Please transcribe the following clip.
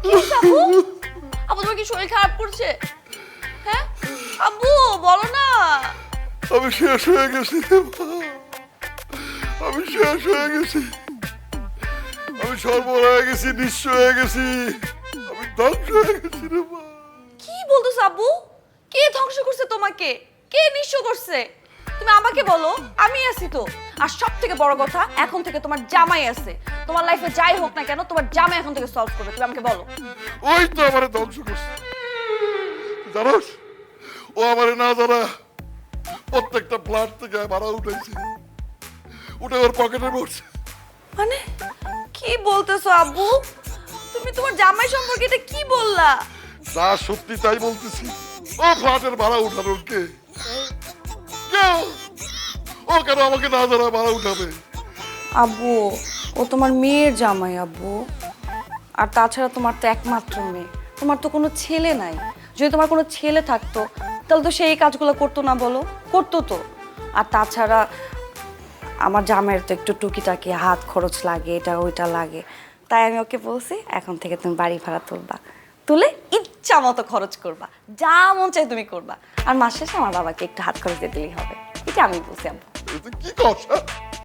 কি হয়েছে আব্বু? আব্বু তোমার কি শরীর খারাপ করছে? হ্যাঁ আব্বু বলো না। আমি শেষ হয়ে গেছি রে মা। আমি শেষ হয়ে গেছি। আমি সর্বহারা হয়ে গেছি, নিঃস্ব হয়ে গেছি। আমি ধ্বংস হয়ে গেছি রে মা। কি বলতেছো আব্বু? কে ধ্বংস করছে তোমাকে? কে নিঃস্ব করছে? তুমি আমাকে বলো, আমি আছি তো। আর সব থেকে বড় কথা, এখন থেকে তোমার জামাই আছে। তোমার লাইফে যাই হোক না কেন, তোমার জামাই এখন থেকে সলভ করবে। তুমি আমাকে বলো। ওই তো আমারে ধ্বংস করছে। জানোস, ও আমারে না জানা প্রত্যেকটা ফ্ল্যাট থেকে ভাড়া উঠেছে, উঠে ওর পকেটে পড়ছে। মানে কি বলতেছো আব্বু? তুমি তোমার জামাই সম্পর্কে এটা কি বললা? যা সত্যি তাই বলতেছি। ও ফ্ল্যাটের ভাড়া উঠানোর কে? ও কেন আমাকে না জানা ভাড়া উঠাবে? আব্বু, ও তোমার মেয়ের জামাই আব্বু। আর তাছাড়া তোমার তো একমাত্র মেয়ে, তোমার তো কোনো ছেলে নাই। যদি তোমার কোনো ছেলে থাকতো তাহলে তো সেই কাজগুলো করতো না বলো? করতো তো। আর তাছাড়া আমার জামাইয়ের তো একটু টুকিটাকি হাত খরচ লাগে, এটা ওইটা লাগে। তাই আমি ওকে বলছি এখন থেকে তুমি বাড়ি ভাড়া তুলবা, তুলে ইচ্ছা মতো খরচ করবা, যা মন চাই তুমি করবা। আর মাস শেষে আমার বাবাকে একটু হাত খরচ দিয়ে দিলেই হবে। এটা আমি বলছি আব্বু। কি কস?